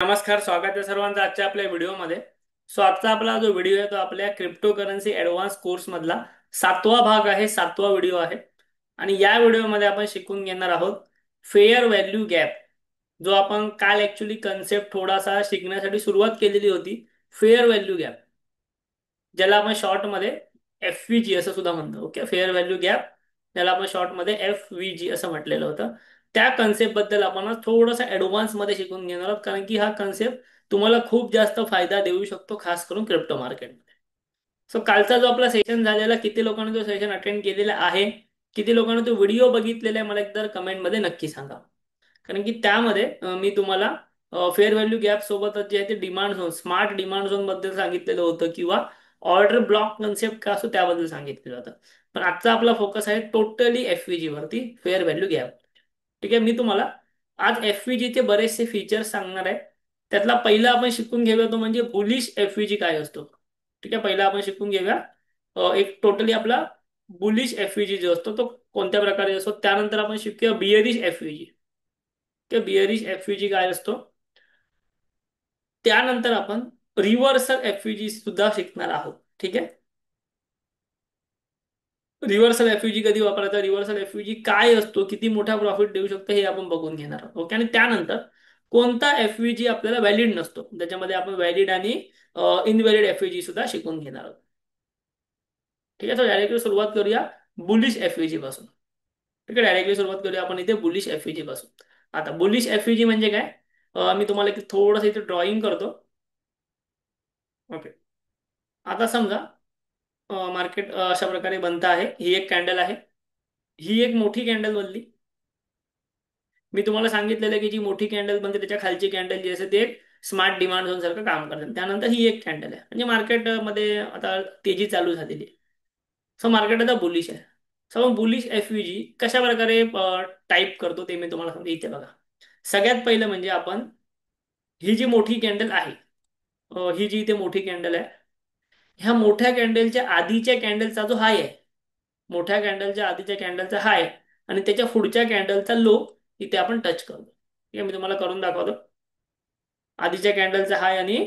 नमस्कार, स्वागत आहे सर्वांचं आजच्या आपल्या व्हिडिओमध्ये. आजचा आपला जो व्हिडिओ आहे तो आपल्या क्रिप्टो करन्सी ऍडव्हान्स कोर्स मधला 7वा भाग आहे, 7वा व्हिडिओ आहे. आणि या व्हिडिओमध्ये आपण शिकून घेणार आहोत फेअर व्हॅल्यू गॅप. जो आपण काल ऍक्च्युली कन्सेप्ट थोडासा शिकण्यासाठी सुरुवात केलेली होती. फेअर व्हॅल्यू गॅप, ज्याला आपण शॉर्ट मध्ये FVG असं सुद्धा म्हणतो. ओके, फेअर व्हॅल्यू गॅप, ज्याला आपण शॉर्ट मध्ये FVG असं म्हटलेलं होतं. त्या कन्सेप्ट बद्दल आपण आज थोडंसं ऍडव्हान्स मध्ये शिकून घेणार आहोत, कारण की हा कन्सेप्ट तुम्हाला खूप जास्त फायदा देऊ शकतो, खास करून क्रिप्टो मार्केटमध्ये. कालचा जो आपला सेशन झालेला, किती लोकांनी तो सेशन अटेंड केलेला आहे, किती लोकांनी तो व्हिडिओ बघितलेला आहे, मला एकदा कमेंटमध्ये नक्की सांगा. कारण की त्यामध्ये मी तुम्हाला फेअर व्हॅल्यू गॅप सोबतच जे आहे ते demand zone, smart demand zone बद्दल सांगितलेलं होतं, किंवा ऑर्डर ब्लॉक कन्सेप्ट का असो त्याबद्दल सांगितलेलं होतं. पण आजचा आपला फोकस आहे टोटली FVG वरती, फेअर व्हॅल्यू गॅप. ठीक आहे, मी तुम्हाला आज FVG चे बरेचसे फीचर्स सांगणार आहे. त्यातला पहिला आपण शिकून घेऊया तो म्हणजे बुलिश FVG काय असतो. ठीक आहे, पहिला आपण शिकून घेऊया एक टोटली आपला बुलिश FVG जो असतो तो कोणत्या प्रकारे असतो. त्यानंतर आपण शिकूया बियरिश FVG. ते बियरिश FVG काय असतो. त्यानंतर आपण रिव्हर्सल FVG सुद्धा शिकणार आहोत. ठीक आहे, रिव्हर्सल FVG कधी वापरायचा, रिव्हर्सल FVG काय असतो, किती मोठा प्रॉफिट देऊ शकतो हे आपण बघून घेणार आहोत. ओके, आणि त्यानंतर कोणता FVG आपल्याला व्हॅलिड नसतो, त्याच्यामध्ये आपण व्हॅलिड आणि इनव्हॅलिड FVG सुद्धा शिकून घेणार आहोत. ठीक आहे, तर डायरेक्टली सुरुवात करूया बुलिश FVG पासून. ठीक आहे, डायरेक्टली सुरुवात करूया आपण इथे बुलिश FVG पासून. आता बुलिश FVG म्हणजे काय, मी तुम्हाला थोडंसं इथे ड्रॉइंग करतो. ओके, आता समजा मार्केट अशा प्रकारे बनत आहे. ही एक कॅन्डल आहे, ही एक मोठी कॅन्डल बनली. मी तुम्हाला सांगितलेलं आहे की जी मोठी कॅन्डल बनते त्याच्या खालची कॅन्डल जी असते ते एक स्मार्ट डिमांड झोन सारखं काम करते. त्यानंतर ही एक कॅन्डल आहे, म्हणजे मार्केटमध्ये आता तेजी चालू झालेली आहे. मार्केट आता बुलिश आहे. बुलिश FVG कशा प्रकारे टाईप करतो ते मी तुम्हाला सांगतो. इथे बघा, सगळ्यात पहिलं म्हणजे आपण ही जी मोठी कॅन्डल आहे, ही जी इथे मोठी कॅन्डल आहे, ह्या मोठ्या कॅन्डलच्या आधीच्या कॅन्डलचा जो हाय आहे, मोठ्या कॅन्डलच्या आधीच्या कॅन्डलचा हाय आणि त्याच्या पुढच्या कॅन्डलचा लो इथे आपण टच करतो. ठीक आहे, मी तुम्हाला करून दाखवतो. आधीच्या कॅन्डलचा हाय आणि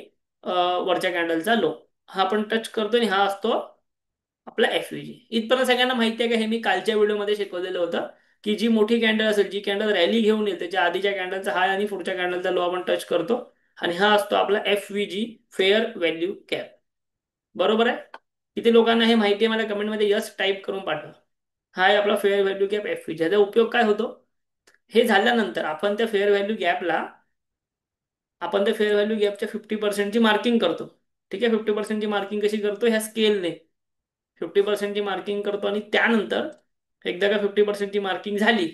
वरच्या कॅन्डलचा लो हा आपण टच करतो, आणि हा असतो आपला FVG. इथपर्यंत सगळ्यांना माहिती आहे का, हे मी कालच्या व्हिडिओमध्ये शिकवलेलं होतं. की जी मोठी कॅन्डल असेल, जी कॅन्डल रॅली घेऊन येईल, त्याच्या आधीच्या कॅन्डलचा हाय आणि पुढच्या कॅन्डलचा लो आपण टच करतो, आणि हा असतो आपला FVG, फेअर व्हॅल्यू गॅप. बरोबर आहे. किती लोकांना हे माहिती आहे मला कमेंटमध्ये यस टाईप करून पाठवा. हा आहे आपला फेअर व्हॅल्यू गॅप FVG. याचा उपयोग काय होतो, हे झाल्यानंतर आपण त्या फेअर व्हॅल्यू गॅपला, आपण त्या फेअर व्हॅल्यू गॅपच्या 50%ची मार्किंग करतो. ठीक आहे, 50%ची मार्किंग कशी करतो, ह्या स्केलने 50%ची मार्किंग करतो. आणि त्यानंतर एकदा का 50%ची मार्किंग झाली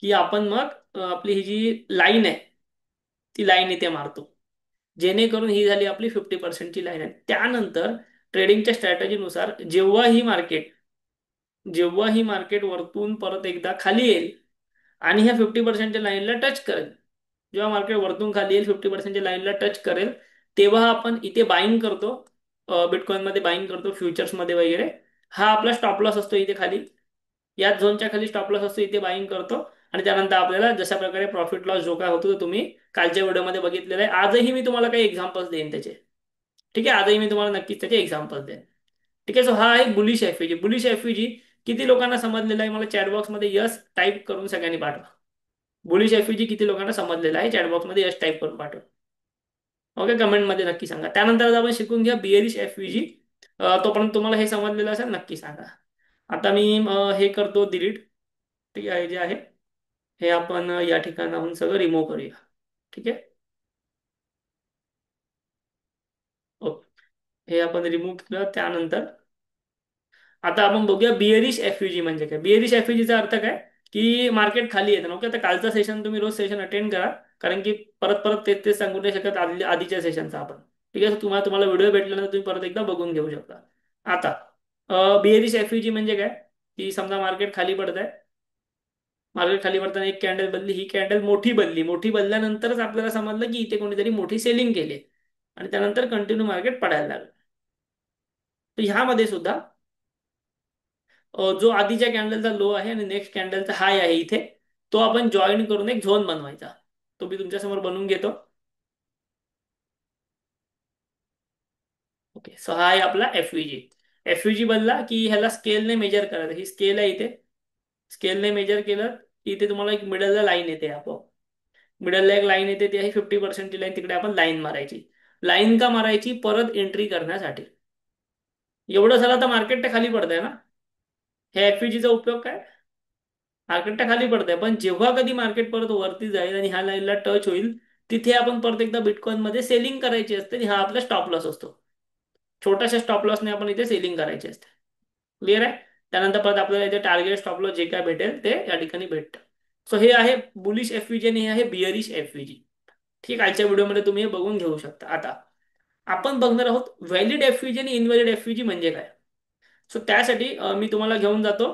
की आपण मग आपली ही जी लाईन आहे ती लाईन इथे मारतो, जेणेकरून ही झाली आपली 50%ची लाईन आहे. त्यानंतर ट्रेडिंगच्या स्ट्रॅटेजीनुसार जेव्हा ही मार्केट वरतून परत एकदा खाली येईल आणि ह्या 50%च्या लाईनला टच करेल, जेव्हा मार्केट वरतून खाली येईल 50%च्या लाईनला टच करेल, तेव्हा आपण इथे बाईंग करतो. बिटकॉइन मध्ये बाईंग करतो, फ्युचर्स मध्ये वगैरे. हा आपला स्टॉप लॉस असतो इथे खाली, याच झोनच्या खाली स्टॉप लॉस असतो, इथे बाईंग करतो. आणि त्यानंतर आपल्याला जशा प्रकारे प्रॉफिट लॉस जो काय होतो तो तुम्ही कालच्या व्हिडिओमध्ये बघितलेला आहे. आजही मी तुम्हाला काही एक्झाम्पल्स देईन त्याचे. ठीक आहे, आजही मी तुम्हाला नक्कीच त्याचे एक्झाम्पल्स देईन. ठीक आहे, हा आहे बुलिश FVG. बुलिश FVG किती लोकांना समजलेला आहे, मला चॅट बॉक्समध्ये यस टाईप करून सगळ्यांनी पाठवा. बुलिश FVG किती लोकांना समजलेला आहे, चॅट बॉक्समध्ये यस टाईप करून पाठवा. ओके, कमेंटमध्ये नक्की सांगा. त्यानंतर आता आपण शिकून घ्या बियरिश FVG. तोपर्यंत तुम्हाला हे समजलेलं असेल, नक्की सांगा. आता मी हे करतो डिलीट. ठीक आहे, हे जे आहे हे आपण या ठिकाणाहून सगळं रिमूव्ह करूया. ठीक आहे, ओके, हे आपण रिमूव्ह केलं. त्यानंतर आता आपण बघूया बियरिश FVG म्हणजे काय. बियरिश FVGचा अर्थ काय, की मार्केट खाली येतं. ओके, आता कालचा सेशन तुम्ही रोज सेशन अटेंड करा, कारण की परत परत तेच तेच सांगू नाही शकत आधीच्या सेशनचा आपण. ठीक आहे, तुम्हाला तुम्हाला व्हिडिओ भेटल्यानंतर तुम्ही परत एकदा बघून घेऊ शकता. आता बियरिश FVG म्हणजे काय, की समजा मार्केट खाली पडत आहे, मार्केट खाली पडताना एक कॅन्डल बनली, ही कॅन्डल मोठी बनली, मोठी बनल्यानंतरच आपल्याला समजलं की इथे कोणीतरी मोठी सेलिंग केली, आणि त्यानंतर कंटिन्यू मार्केट पडायला लागलं. तर ह्यामध्ये सुद्धा जो आधीच्या कॅन्डलचा लो आहे आणि नेक्स्ट कॅन्डलचा हाय आहे इथे, तो आपण जॉईन करून एक झोन बनवायचा. तो मी तुमच्यासमोर बनवून घेतो. ओके, सो हा आहे आपला एफव्हीजी. एफव्हीजी बनला की ह्याला स्केलने मेजर करायचं. ही स्केल आहे इथे. स्केलने मेजर केलं की इथे तुम्हाला एक मिडलला लाईन येते आपोआप. मिडलला एक लाईन येते, ती आहे 50%ची लाईन. तिकडे आपण लाईन मारायची. लाईन का मारायची? परत एंट्री करण्यासाठी. एवढं झालं तर मार्केट खाली पडतंय ना. ह्या एफव्हीजीचा उपयोग काय? मार्केट खाली पडतंय, पण जेव्हा कधी मार्केट परत वरती जाईल आणि ह्या लाईनला टच होईल, तिथे आपण परत एकदा बिटकॉइन मध्ये सेलिंग करायची असते आणि हा आपला स्टॉप लॉस असतो. छोट्याशा स्टॉप लॉसने आपण इथे सेलिंग करायची असते. क्लिअर आहे? त्यानंतर परत आपल्याला इथे टार्गेट स्टॉप लॉस जे काय भेटेल ते या ठिकाणी भेटतं. सो हे आहे बुलिश एफव्हीजी आणि हे आहे बिअरिश एफव्हीजी. ठीक आहे, आजच्या व्हिडिओमध्ये तुम्ही हे बघून घेऊ शकता. आता आपण बघणार आहोत व्हॅलिड एफव्हीजी आणि इनव्हॅलिड एफव्हीजी म्हणजे काय. सो त्यासाठी मी तुम्हाला घेऊन जातो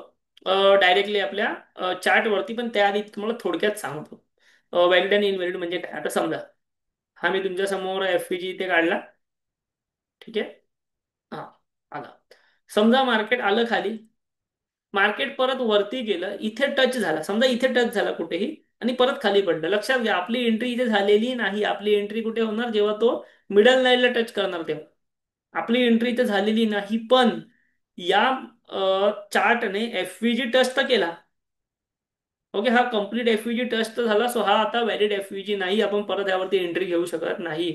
डायरेक्टली आपल्या चार्टवरती, पण त्याआधी तुम्हाला थोडक्यात सांगतो व्हॅलिड आणि इनव्हॅलिड म्हणजे काय. आता समजा हा मी तुमच्या समोर एफव्हीजी इथे काढला. ठीक आहे. हा, आला. समजा मार्केट आलं खाली. मार्केट परत वरती गेलं, इथे टच झाला. समजा इथे टच झाला कुठेही आणि परत खाली पडलं. लक्षात घ्या, आपली एंट्री इथे झालेली नाही. आपली एंट्री कुठे होणार? जेव्हा तो मिडल लाईनला टच करणार तेव्हा. आपली एंट्री इथे झालेली नाही, पण या चार्टने एफव्हीजी टच तर केला. ओके, हा कंप्लीट एफव्हीजी टच तर झाला. सो हा आता व्हॅलिड एफव्हीजी नाही. आपण परत यावरती एंट्री घेऊ शकत नाही.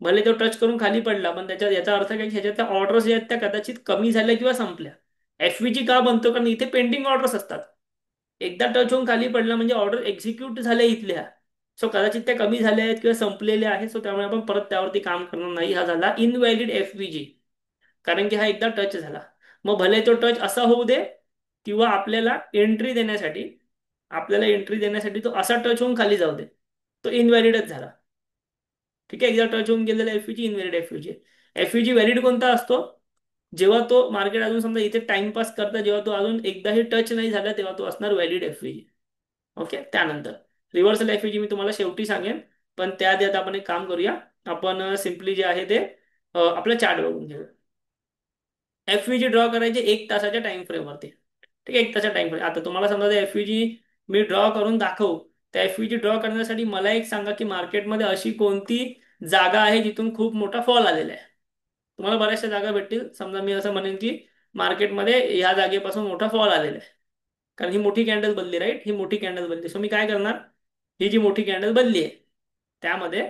भले तो टच करून खाली पडला, पण त्याच्या याचा अर्थ काय की ह्याच्यातल्या ऑर्डर्स ज्या आहेत त्या कदाचित कमी झाल्या किंवा संपल्या. एफव्हीजी का बनतो? कारण इथे पेंडिंग ऑर्डर्स असतात. एकदा टच होऊन खाली पडला म्हणजे ऑर्डर एक्झिक्यूट झाल्या इथल्या. सो कदाचित त्या कमी झाल्या आहेत किंवा संपलेल्या आहेत. सो त्यामुळे आपण परत त्यावरती काम करणार नाही. हा झाला इनव्हॅलिड एफव्हीजी. कारण की हा एकदा टच झाला. मग भले तो टच असा होऊ दे किंवा आपल्याला एंट्री देण्यासाठी तो असा टच होऊन खाली जाऊ दे, तो इनव्हॅलिडच झाला. ठीक आहे, एकदा टच होऊन गेलेला एफव्हीजी इनव्हॅलिड एफव्हीजी. एफव्हीजी व्हॅलिड कोणता असतो? जेव्हा तो मार्केट अजून समजा इथे टाइमपास करता, जेव्हा तो अजून एकदाही टच नाही झाला, तेव्हा तो असणार व्हॅलिड एफव्हीजी. ओके, त्यानंतर रिव्हर्सल एफव्हीजी मी तुम्हाला शेवटी सांगेन, पण त्याआधी आता आपण एक काम करूया. आपण सिम्पली जे आहे ते आपला चार्ट बघून घेऊया. एफव्हीजी ड्रॉ करायचे 1 तासाच्या टाइम फ्रेमवरती. ठीक आहे, 1 तासाच्या टाइम फ्रेम. आता तुम्हाला समजा एफव्हीजी मी ड्रॉ करून दाखवू. त्या एफव्हीजी ड्रॉ करण्यासाठी मला एक सांगा की मार्केटमध्ये अशी कोणती जागा आहे जिथून खूप मोठा फॉल आलेला आहे. तुम्हाला बऱ्याचशा जागा भेटतील. समजा मी असं म्हणेन की मार्केटमध्ये या जागेपासून मोठा फॉल आलेला आहे. कारण ही मोठी कॅन्डल बनली, राईट? ही मोठी कॅन्डल बनली. सो मी काय करणार? ही जी मोठी कॅन्डल बनली आहे त्यामध्ये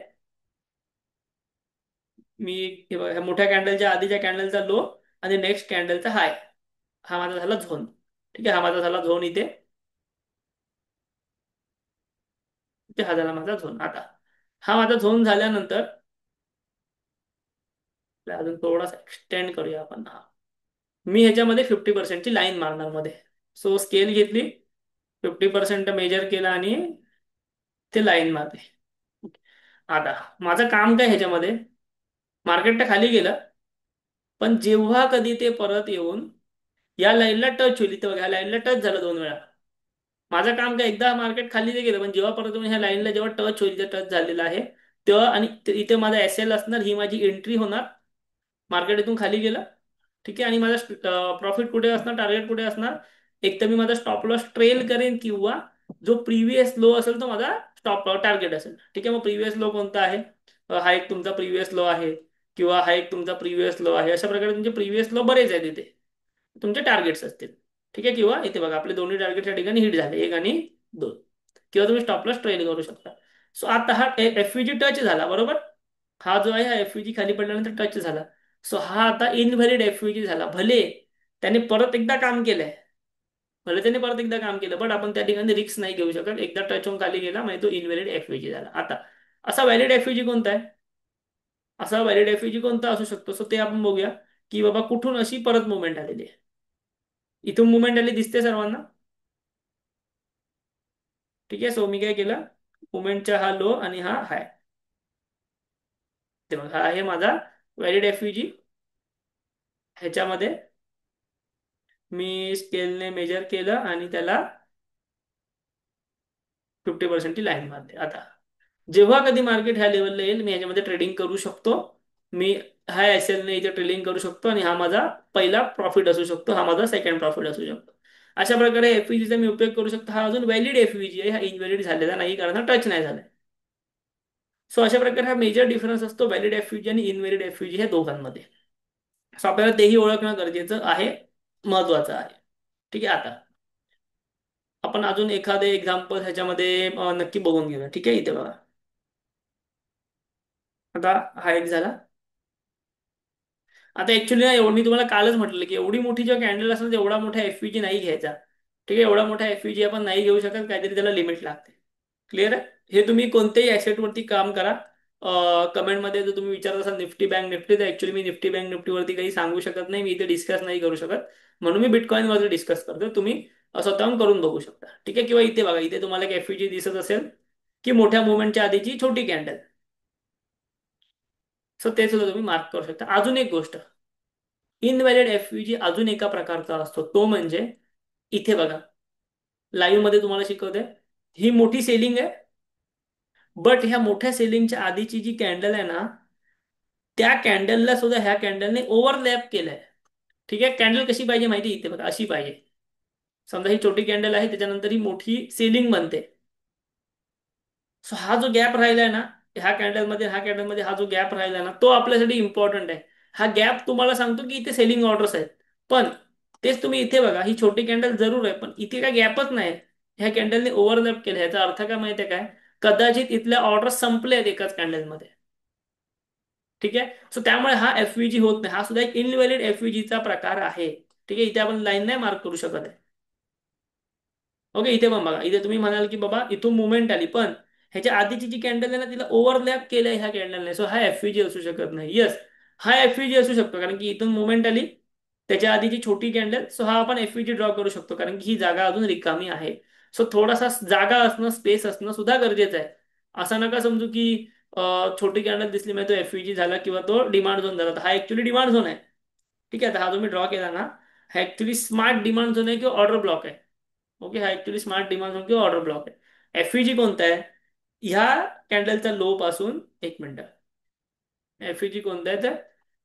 मी हे बघा, ह्या मोठ्या कॅन्डलच्या आधीच्या कॅन्डलचा लो आणि नेक्स्ट कॅन्डलचा हाय, हा माझा झाला झोन. ठीक आहे, हा माझा झाला झोन इथे. इथे हा झाला माझा झोन. आता हा माझा झोन झाल्यानंतर अजून थोडासा एक्सटेंड करूया आपण. हा, मी ह्याच्यामध्ये 50%ची लाईन मारणार मध्ये. सो स्केल घेतली, 50% मेजर केला आणि ते लाईन मारली. आता माझं काम काय ह्याच्यामध्ये? मार्केट तर खाली गेलं, पण जेव्हा कधी ते परत येऊन या लाईनला टच होईल, इथे बघा ह्या लाईनला टच झालं 2 वेळा. माझं काम काय? एकदा मार्केट खाली ते गेलं, पण जेव्हा परत येऊन ह्या लाईनला जेव्हा टच होईल, ते टच झालेलं आहे तेव्हा, आणि इथे माझा एसएल असणार, ही माझी एंट्री होणार. मार्केट इथून खाली गेलं. ठीक आहे, आणि माझा प्रॉफिट कुठे असणार? टार्गेट कुठे असणार? एक तर मी माझा स्टॉप लॉस ट्रेल करेन किंवा जो प्रिव्हियस लो असेल तो माझा स्टॉप टार्गेट असेल. ठीक आहे, मग प्रिव्हियस लो कोणता आहे? हा एक तुमचा प्रिव्हियस लो आहे किंवा हा एक तुमचा प्रिव्हियस लो आहे. अशा प्रकारे तुमचे प्रिव्हियस लो बरेच आहेत इथे, तुमचे टार्गेट्स असतील. ठीक आहे, किंवा इथे बघा आपले दोन्ही टार्गेट या ठिकाणी हिट झाले, 1 आणि 2. किंवा तुम्ही स्टॉप लॉस ट्रेल करू शकता. सो आता हा एफव्हीजी टच झाला, बरोबर? हा जो आहे हा एफव्हीजी खाली पडल्यानंतर टच झाला. सो हा आता इनव्हॅलिड एफव्हीजी झाला. भले त्याने परत एकदा काम केलंय, बट आपण त्या ठिकाणी रिस्क नाही घेऊ शकत. एकदा टच होऊन खाली गेला म्हणजे तो इनव्हॅलिड एफव्हीजी झाला. आता असा व्हॅलिड एफव्हीजी कोणता आहे? असा व्हॅलिड एफव्हीजी कोणता असू शकतो? सो ते आपण बघूया की बाबा कुठून अशी परत मुवमेंट आलेली आहे. इथून मुवमेंट आली दिसते सर्वांना. ठीक आहे, सो मी काय केलं? मुवमेंटचा हा लो आणि हा हाय, तेव्हा हा आहे माझा व्हॅलिड एफव्हीजी. ह्याच्यामध्ये मी स्केलने मेजर केलं आणि त्याला 50%ची लाईन मारली. आता जेव्हा कधी मार्केट ह्या लेवलला येईल, मी ह्याच्यामध्ये ट्रेडिंग करू शकतो. मी हा एसएल ने इथे ट्रेडिंग करू शकतो आणि हा माझा पहिला प्रॉफिट असू शकतो, हा माझा सेकंड प्रॉफिट असू शकतो. अशा प्रकारे एफव्हीजीचा मी उपयोग करू शकतो. हा अजून व्हॅलिड एफव्हीजी आहे, हा इनव्हॅलिड झालेला नाही कारण हा टच नाही झाला. सो अशा प्रकारे हा मेजर डिफरन्स असतो व्हॅलिड एफव्हीजी आणि इनव्हॅलिड एफव्हीजी ह्या दोघांमध्ये. सो आपल्याला तेही ओळखणं गरजेचं आहे, महत्वाचं आहे. ठीक आहे. आता आपण अजून एखादे एक्झाम्पल ह्याच्यामध्ये नक्की बघून घेऊया. ठीक आहे. इथे बघा. आता हा एक झाला. आता ऍक्च्युली ना एवढं मी तुम्हाला कालच म्हटलं की एवढी मोठी जेव्हा कॅन्डल असेल तर एवढा मोठा एफपीजी नाही घ्यायचा. ठीक आहे. एवढा मोठा एफपीजी आपण नाही घेऊ शकत, काहीतरी त्याला लिमिट लागते. क्लिअर आहे. हे तुम्ही कोणत्याही ऍसेट वरती काम करा. कमेंटमध्ये जर तुम्ही विचारत असाल निफ्टी बँक निफ्टी, तर ऍक्च्युली मी निफ्टी बँक निफ्टीवरती काही सांगू शकत नाही, मी इथे डिस्कस नाही करू शकत. म्हणून मी बिटकॉइन वरती डिस्कस करतो. तुम्ही स्वतःहून करून बघू शकता. ठीक आहे. किंवा इथे बघा, इथे तुम्हाला एक एफपीजी दिसत असेल की मोठ्या मुवमेंटच्या आधीची छोटी कॅन्डल. सो ते सुद्धा तुम्ही मार्क करू शकता. अजून एक गोष्ट, इनव्हॅलिड एफव्हीजी अजून एका प्रकारचा असतो, तो म्हणजे इथे बघा, लाईव्ह मध्ये तुम्हाला शिकवते. ही मोठी सेलिंग आहे, बट ह्या मोठ्या सेलिंगच्या आधीची जी कॅन्डल आहे ना, त्या कॅन्डलला सुद्धा ह्या कॅन्डलने ओव्हरलॅप केलंय. ठीक आहे. कॅन्डल कशी पाहिजे माहिती आहे? इथे बघा अशी पाहिजे. समजा ही छोटी कॅन्डल आहे, त्याच्यानंतर ही मोठी सेलिंग बनते. सो हा जो गॅप राहिलाय ना, ह्या कॅन्डलमध्ये हा जो गॅप राहिलाय ना, तो आपल्यासाठी इम्पॉर्टंट आहे. हा गॅप तुम्हाला सांगतो की इथे सेलिंग ऑर्डर्स आहेत. पण तेच तुम्ही इथे बघा, ही छोटी कॅन्डल जरूर आहे, पण इथे काय गॅपच नाही. ह्या कॅन्डलने ओव्हरलॅप केलं. ह्याचा अर्थ काय माहिती आहे काय? कदाचित इथल्या ऑर्डर संपल्या आहेत एकाच कॅन्डलमध्ये. ठीक आहे. सो त्यामुळे हा एफव्हीजी होत नाही. हा सुद्धा एक इनव्हॅलिड एफव्हीजीचा प्रकार आहे. ठीक आहे. इथे आपण लाईन नाही मार्क करू शकत आहे. ओके. इथे पण बघा, इथे तुम्ही म्हणाल की बाबा इथून मुवमेंट आली, पण ह्याच्या आधीची जी कॅन्डल आहे ना, तिला ओव्हरलॅप केलंय ह्या कॅन्डलने. सो हा एफव्हीजी असू शकत नाही. येस, हा एफव्हीजी असू शकतो, कारण की इथून मुवमेंट आली, त्याच्या आधीची छोटी कॅन्डल. सो हा आपण एफव्हीजी ड्रॉ करू शकतो, कारण की ही जागा अजून रिकामी आहे. सो थोडासा जागा असणं, स्पेस असणं सुद्धा गरजेचं आहे. असं नका समजू की छोटी कॅन्डल दिसली म्हणजे तो एफव्हीजी झाला किंवा तो डिमांड झोन झाला. तर हा ऍक्च्युली डिमांड झोन आहे. ठीक आहे. आता हा तुम्ही ड्रॉ केला ना, हा ऍक्च्युली स्मार्ट डिमांड झोन आहे किंवा ऑर्डर ब्लॉक आहे. ओके. हा ऍक्च्युली स्मार्ट डिमांड झोन किंवा ऑर्डर ब्लॉक आहे. एफईजी कोणता आहे? ह्या कॅन्डलच्या लो पासून, एक मिनिट, एफईजी कोणता आहे तर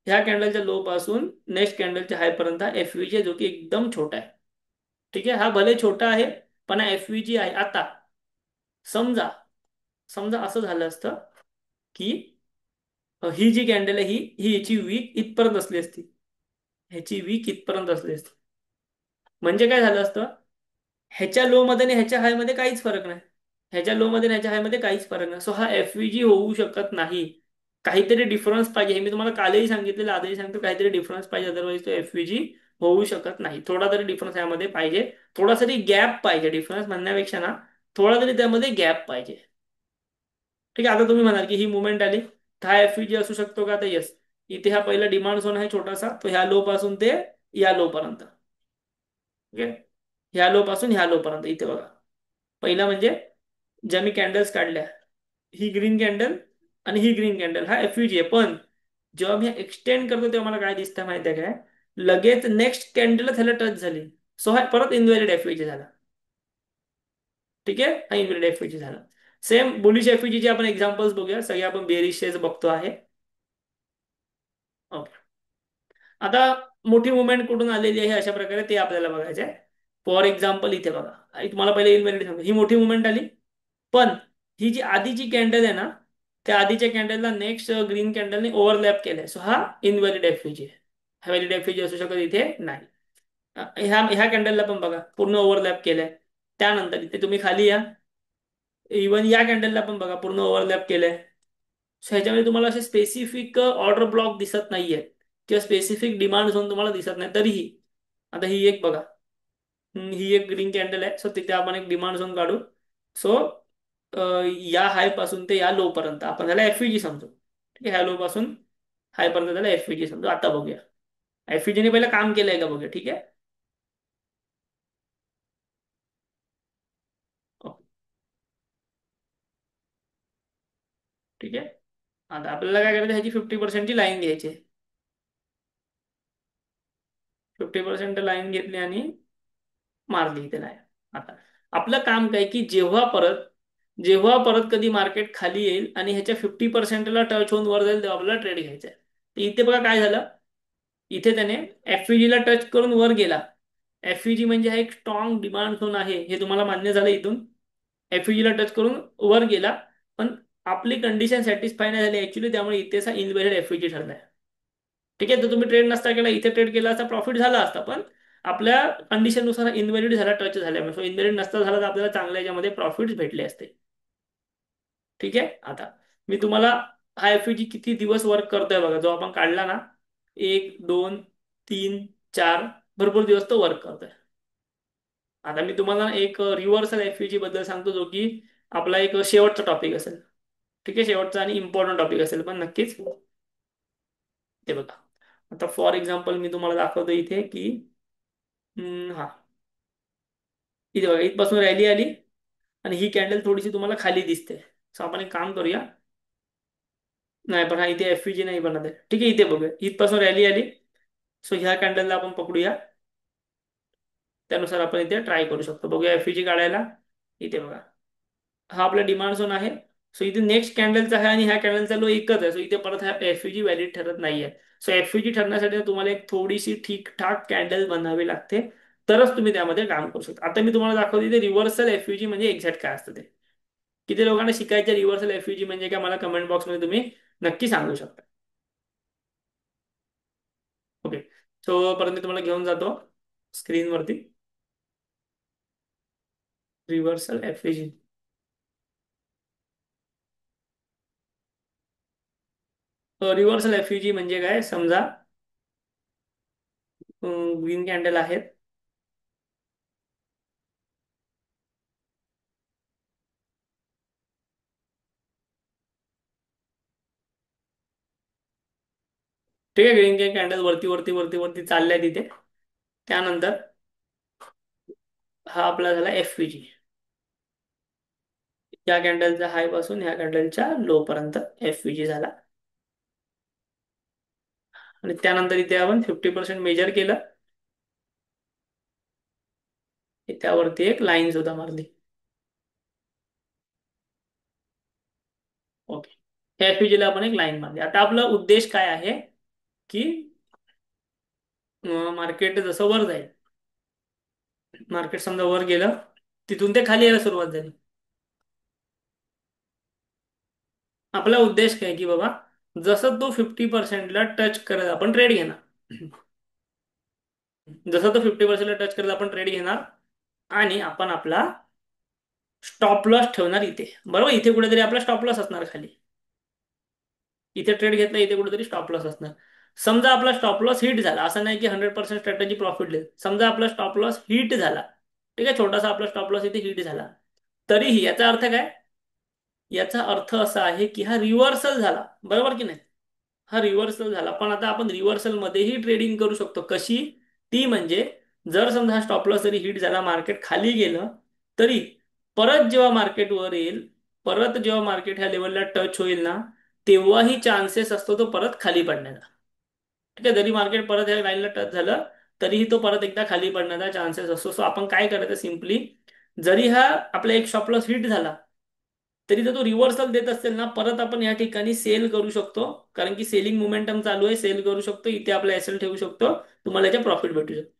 ह्या कॅन्डलच्या लो पासून नेक्स्ट कॅन्डलच्या हाय पर्यंत एफईजी आहे, जो की एकदम छोटा आहे. ठीक आहे. हा भले छोटा आहे, पण हा एफईजी आहे. आता समजा समजा असं झालं असतं की ही जी कॅन्डल आहे, ही याची वीक इथपर्यंत असली असती. ह्याची वीक इथपर्यंत असली असती. म्हणजे काय झालं असतं? ह्याच्या लो मध्ये आणि ह्याच्या हाय मध्ये काहीच फरक नाही. ह्याच्या लो मध्ये आणि ह्याच्या हाय मध्ये काहीच फरक नाही. सो हा एफव्हीजी होऊ शकत नाही. काहीतरी डिफरन्स पाहिजे. हे मी तुम्हाला कालही सांगितलेलं, आजही सांगतो, काहीतरी डिफरन्स पाहिजे, अदरवाईज तो एफव्हीजी होऊ शकत नाही. थोडा तरी डिफरन्स यामध्ये पाहिजे. थोडा तरी गॅप पाहिजे. डिफरन्स म्हणण्यापेक्षा ना, थोडा तरी त्यामध्ये गॅप पाहिजे. ठीक आहे. आता तुम्ही म्हणाल की ही मुवमेंट आली, तर हा एफव्हीजी असू शकतो का? तर येस. इथे हा पहिला डिमांड झोन आहे छोटासा, तो ह्या लो पासून ते या लो पर्यंत. ओके. ह्या लो पासून ह्या लो पर्यंत. इथे बघा, पहिला म्हणजे ज्या मी कॅन्डल्स काढल्या, ही ग्रीन कॅन्डल आणि ही ग्रीन कॅन्डल, हा एफयूजी आहे. पण जेव्हा मी एक्सटेंड करतो तेव्हा मला काय दिसतं माहिती आहे काय? लगेच नेक्स्ट कॅन्डल त्याला टच झाली. सो हा परत इनव्हॅलिड एफयूजी झाला. ठीक आहे. हा इनव्हॅलिड एफयूजी झाला. सेम बुलिश एफयूजी चे आपण एक्झाम्पल्स बघूया. सगळे आपण बेरिशेच बघतो आहे. ओके. आता मोठी मुवमेंट कुठून आलेली आहे अशा प्रकारे ते आपल्याला बघायचं आहे. फॉर एक्झाम्पल इथे बघा, तुम्हाला पहिले इनव्हॅलिड सांगतो. ही मोठी मुवमेंट आली, पण ही जी आधीची कॅन्डल आहे ना, त्या आधीच्या कॅन्डलला नेक्स्ट ग्रीन कॅन्डलने ओव्हरलॅप केलाय. सो हा इनव्हॅलिड एफव्हीजी आहे. हा व्हॅलिड एफव्हीजी असू शकत इथे नाही. ह्या ह्या कॅन्डलला पण बघा, पूर्ण ओव्हरलॅप केलंय. त्यानंतर इथे तुम्ही खाली या, इव्हन या कॅन्डलला पण बघा, पूर्ण ओव्हरलॅप केलंय. सो ह्याच्यामध्ये तुम्हाला असे स्पेसिफिक ऑर्डर ब्लॉक दिसत नाहीये किंवा स्पेसिफिक डिमांड झोन तुम्हाला दिसत नाही. तरीही आता ही एक बघा, ही एक ग्रीन कॅन्डल आहे. सो तिथे आपण एक डिमांड झोन काढू. सो या हाय पासून ते या लो पर्यंत आपण त्याला एफईजी समजू. ठीक आहे. ह्या लो पासून हाय पर्यंत त्याला एफईजी समजू. आता बघूया एफईजी ने पहिलं काम केलंय का बघूया. ठीक आहे. ओके. ठीक आहे. आता आपल्याला काय करायचं, ह्याची 50%ची लाईन घ्यायची आहे. 50% लाईन घेतली आणि मारली इथे लाईन. आता आपलं काम काय की जेव्हा परत कधी मार्केट खाली येईल आणि ह्याच्या 50%ला टच होऊन वर जाईल, तेव्हा आपल्याला ट्रेड घ्यायचा आहे. तर इथे बघा काय झालं, इथे त्याने एफईजी ला टच करून वर गेला. एफईजी म्हणजे हा एक स्ट्रॉंग डिमांड झोन आहे, हे तुम्हाला मान्य झालं. इथून एफईजी ला टच करून वर गेला, पण आपली कंडिशन सॅटिस्फाय नाही झाली ऍक्च्युली, त्यामुळे इथेच हा इनव्हॅलिड एफईजी ठरलाय. ठीक आहे, तर तुम्ही ट्रेड नसता केला, इथे ट्रेड केला असता, प्रॉफिट झाला असता, पण आपल्या कंडिशननुसार इनव्हॅलिड झाला, टच झाल्यामुळे. सो इनव्हॅलिड नसता झाला तर आपल्याला चांगल्या याच्यामध्ये प्रॉफिट भेटले असते. ठीक आहे. आता मी तुम्हाला हा एफईजी किती दिवस वर्क करतोय बघा, जो आपण काढला ना, 1, 2, 3, 4, भरपूर दिवस तो वर्क करतोय. आता मी तुम्हाला एक रिव्हर्सल एफईजी बद्दल सांगतो, जो की आपला एक शेवटचा टॉपिक असेल. ठीक आहे, शेवटचा आणि इम्पॉर्टंट टॉपिक असेल पण नक्कीच. ते बघा, आता फॉर एक्झाम्पल मी तुम्हाला दाखवतो इथे की हा, इथे बघा, इथपासून रॅली आली आणि ही कॅन्डल थोडीशी तुम्हाला खाली दिसते. सो आपण एक काम करूया. नाही, पण हा इथे एफईजी नाही बनत आहे. ठीक आहे, इथे बघूया, इथपासून रॅली आली. सो ह्या कॅन्डलला आपण पकडूया. त्यानुसार आपण इथे ट्राय करू शकतो. बघूया एफईजी काढायला. इथे बघा, हा आपला डिमांड झोन आहे. सो इथे नेक्स्ट कॅन्डलचा आहे आणि ह्या कॅन्डलचा लो एकच आहे. सो इथे परत हा एफईजी व्हॅलिड ठरत नाहीये. सो एफईजी ठरण्यासाठी तुम्हाला एक थोडीशी ठीकठाक कॅन्डल बनावी लागते, तरच तुम्ही त्यामध्ये काम करू शकता. आता मी तुम्हाला दाखवतो इथे रिव्हर्सल एफईजी म्हणजे एक्झॅक्ट काय असतं ते. किती लोकांना शिकायचं रिव्हर्सल एफईजी म्हणजे काय, मला कमेंट बॉक्समध्ये तुम्ही नक्की सांगू शकता. ओके. सो परत मी तुम्हाला घेऊन जातो स्क्रीनवरती. रिव्हर्सल एफईजी, रिव्हर्सल एफईजी म्हणजे काय, समजा ग्रीन कॅन्डल आहेत. ठीक आहे, ग्रीन कॅन्डल वरती वरती वरती वरती चाललाय तिथे. त्यानंतर हा आपला झाला एफईजी. या कॅन्डलचा हाय पासून ह्या कॅन्डलच्या लो पर्यंत एफईजी झाला. आणि त्यानंतर इथे आपण 50% मेजर केलं. त्यावरती एक लाईन सुद्धा मारली. ओके, ह्या एफईजी ला आपण एक लाईन मारली. आता आपला उद्देश काय आहे की मार्केट जसं वर जाईल, मार्केट समजा वर गेलं, तिथून ते खाली यायला सुरुवात झाली. आपला उद्देश काय की बाबा, जसं तो 50%ला टच करत आपण ट्रेड घेणार. जसं तो 50%ला टच करत आपण ट्रेड घेणार आणि आपण आपला स्टॉप लॉस ठेवणार इथे. बरोबर, इथे कुठेतरी आपला स्टॉप लॉस असणार खाली. इथे ट्रेड घेतला, इथे कुठेतरी स्टॉप लॉस असणार. समजा आपला स्टॉप लॉस हिट झाला, असं नाही की 100% स्ट्रॅटेजी प्रॉफिट देईल. समजा आपला स्टॉप लॉस हिट झाला, ठीक आहे, छोटासा आपला स्टॉप लॉस इथे हिट झाला, तरीही याचा अर्थ काय, याचा अर्थ असा आहे की हा रिव्हर्सल झाला. बरोबर की नाही, हा रिव्हर्सल झाला. पण आता आपण रिव्हर्सल मध्येही ट्रेडिंग करू शकतो. कशी? ती म्हणजे, जर समजा हा स्टॉप लॉस जरी हिट झाला, मार्केट खाली गेलं, तरी परत जेव्हा मार्केट वर येईल, परत जेव्हा मार्केट ह्या लेवलला टच होईल ना, तेव्हाही चान्सेस असतो तो परत खाली पडण्याचा. ठीक आहे, जरी मार्केट परत ह्या लाईनला टच झालं, तरीही तो परत एकदा खाली पडण्याचा चान्सेस असतो. सो आपण काय करायचं, सिम्पली, जरी हा आपला एक स्टॉप लॉस हिट झाला, तरी जर तो रिव्हर्सल देत असेल ना, परत आपण या ठिकाणी सेल करू शकतो. कारण की सेलिंग मोमेंटम चालू आहे, सेल करू शकतो, इथे आपला एसएल ठेवू शकतो, तुम्हाला याचे प्रॉफिट भेटू शकतो.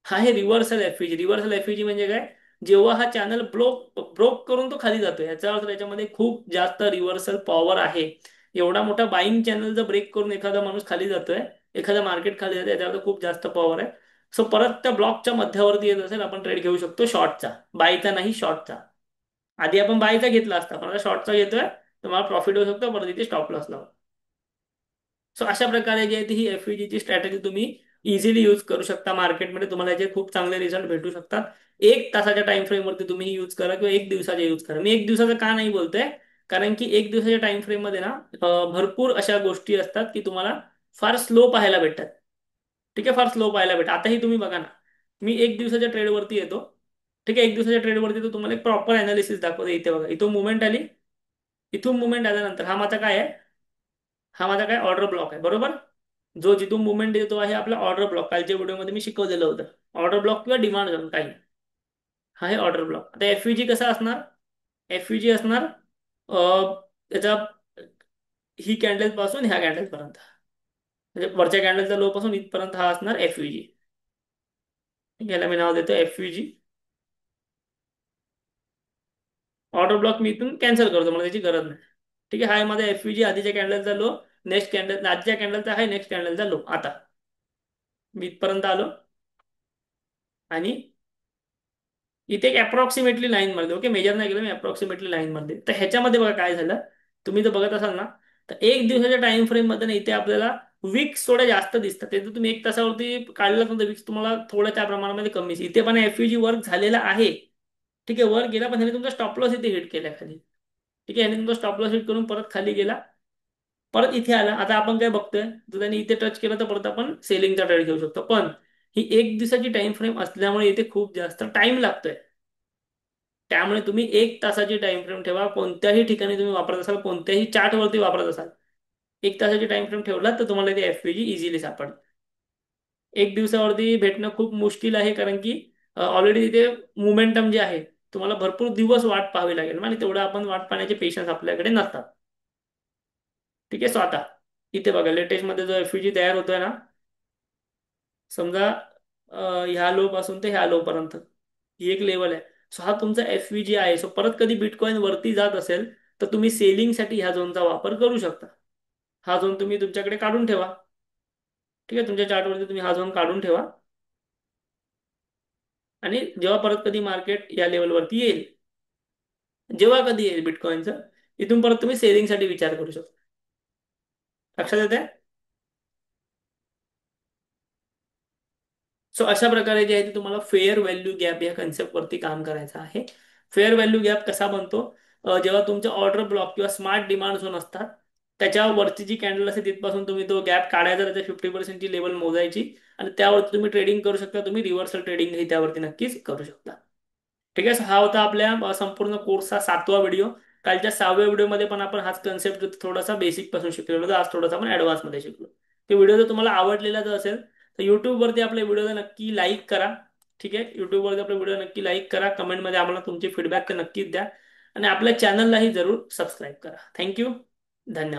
हा आहे रिव्हर्सल एफईजी. रिव्हर्सल एफईजी म्हणजे काय, जेव्हा हा चॅनल ब्रोक ब्रोक करून तो खाली जातो, याचा अर्थ त्याच्यामध्ये खूप जास्त रिव्हर्सल पॉवर आहे. एवढा मोठा बाईंग चॅनल जर ब्रेक करून एखादा माणूस खाली जातोय, एखादा मार्केट खाली जातोय, याचा अर्थ खूप जास्त पॉवर आहे. सो परत त्या ब्लॉकच्या मध्यावरती येत असेल, आपण ट्रेड घेऊ शकतो शॉर्टचा, बायचा नाही, शॉर्टचा. आधी आपण बायचा घेतला असता, पण आता शॉर्टचा घेतोय, तर मला प्रॉफिट होऊ शकतो, परत इथे स्टॉप लॉस लावा. सो अशा प्रकारे जे आहे ती ही एफईजी ची स्ट्रॅटेजी तुम्ही इझिली यूज करू शकता मार्केटमध्ये. तुम्हाला याचे खूप चांगले रिझल्ट भेटू शकतात. 1 तासाच्या टाइम फ्रेम वरती तुम्ही यूज करा किंवा 1 दिवसाचा यूज करा. मी 1 दिवसाचं का नाही बोलतोय, कारण की 1 दिवसाच्या टाइम फ्रेम मध्ये ना, भरपूर अशा गोष्टी असतात की तुम्हाला फार स्लो पाहायला भेटतात. ठीक आहे, फार स्लो पाहायला भेटतात. आताही तुम्ही बघा ना, मी 1 दिवसाच्या ट्रेडवरती येतो. ठीक आहे, 1 दिवसाच्या ट्रेडवरती तो तुम्हाला एक प्रॉपर अनालिसिस दाखवतो. इथे बघा, इथून मुवमेंट आली, इथून मुवमेंट आल्यानंतर हा माझा काय आहे, हा माझा काय ऑर्डर ब्लॉक आहे. बरोबर, जो जिथून मुवमेंट देतो आहे आपला ऑर्डर ब्लॉक. कालच्या व्हिडिओमध्ये मी शिकवलेलं होतं, ऑर्डर ब्लॉक किंवा डिमांड झोन काही. हा आहे ऑर्डर ब्लॉक. आता एफईजी कसा असणार, एफईजी असणार त्याचा, ही कॅन्डल पासून ह्या कॅन्डल पर्यंत, म्हणजे वरच्या कॅन्डलचा लो पासून इथपर्यंत हा असणार एफईजी. याला मी नाव देतो एफईजी. ऑर्डर ब्लॉक मी इथून कॅन्सल करतो, मला त्याची गरज नाही. ठीक आहे, हा आहे माझा एफईजी, आधीच्या कॅन्डलचा लो, नेक्स्ट कॅन्डल, आजच्या कॅन्डलचा हाय, नेक्स्ट कॅन्डलचा लो. आता मी इथपर्यंत आलो आणि इथे एक अप्रॉक्सिमेटली लाईन मारली. ओके, मेजर नाही केलं मी, अप्रॉक्सिमेटली लाईन मारली. तर ह्याच्यामध्ये बघा काय झालं, तुम्ही जर बघत असाल ना, तर एक दिवसाच्या टाइम फ्रेम मध्ये ना इथे आपल्याला विक्स थोड्या जास्त दिसतात. ते जर तुम्ही एक तासावरती काढलं तर विक्स तुम्हाला थोड्या त्या प्रमाणामध्ये कमी दिसेल. इथे पण एफयूजी वर्क झालेला आहे. ठीक आहे, वर गेला पण ह्याने तुमचा स्टॉप लॉस इथे हिट केला खाली. ठीक आहे, ह्याने तुमचा स्टॉप लॉस हिट करून परत खाली गेला, परत इथे आला. आता आपण काय बघतोय, जर त्यांनी इथे टच केलं तर परत आपण सेलिंगचा ट्रेड घेऊ शकतो. पण ही एक दिवसाची टाइम फ्रेम असल्यामुळे इथे खूप जास्त टाइम लागतोय. त्यामुळे तुम्ही एक तासाची टाइम फ्रेम ठेवा. कोणत्याही ठिकाणी तुम्ही वापरत असाल, कोणत्याही चार्ट वरती वापरत असाल, एक तासाची टाइम फ्रेम ठेवला तर तुम्हाला ते एफपीजी इझिली सापडेल. एक दिवसावरती भेटणं खूप मुश्किल आहे, कारण की ऑलरेडी तिथे मोमेंटम जे आहे, तुम्हाला भरपूर दिवस वाट पाहावी लागेल आणि तेवढं आपण वाट पाहण्याचे पेशन्स आपल्याकडे नसतात. ठीक आहे, सो आता इथे बघा लेटेस्ट मध्ये जो एफयूजी तयार होतोय ना, समजा ह्या लो पासून ते ह्या लो पर्यंत ही एक लेवल आहे. सो हा तुमचा एफव्हीजी आहे. सो परत कधी बिटकॉइन वरती जात असेल तर तुम्ही सेलिंगसाठी ह्या झोनचा वापर करू शकता. हा झोन तुम्ही तुमच्याकडे काढून ठेवा. ठीक आहे, तुमच्या चार्टवरती तुम्ही हा झोन काढून ठेवा आणि जेव्हा परत कधी मार्केट या लेवलवरती येईल, जेव्हा कधी येईल बिटकॉइनचं, इथून परत तुम्ही सेलिंगसाठी विचार करू शकता. लक्षात येते? सो अशा प्रकारे जे आहे ते तुम्हाला फेअर व्हॅल्यू गॅप या कन्सेप्ट वरती काम करायचं आहे. फेअर व्हॅल्यू गॅप कसा बनतो, जेव्हा तुमचे ऑर्डर ब्लॉक किंवा स्मार्ट डिमांड झोन असतात, त्याच्यावरची जी कॅन्डल असते तिथपासून तुम्ही तो गॅप काढायचा, त्याच्या 50%ची लेवल मोजायची आणि त्यावरती तुम्ही ट्रेडिंग करू शकता. तुम्ही रिव्हर्सल ट्रेडिंग ही त्यावरती नक्कीच करू शकता. ठीक आहे, हा होता आपल्या संपूर्ण कोर्सचा 7वा व्हिडिओ. कालच्या 6व्या व्हिडिओमध्ये पण आपण हाच कन्सेप्ट थोडासा बेसिक पासून शिकलेलो होतो. आज थोडासा आपण ऍडव्हान्स मध्ये शिकलो. ते व्हिडिओ जर तुम्हाला आवडलेला जर असेल तर युट्यूबवरती आपल्या व्हिडिओला नक्की लाईक करा. ठीक आहे, युट्यूबवरती आपल्या व्हिडिओ नक्की लाईक करा, कमेंटमध्ये आम्हाला तुमचे फीडबॅक तर नक्कीच द्या आणि आपल्या चॅनललाही जरूर सबस्क्राईब करा. थँक्यू, धन्यवाद.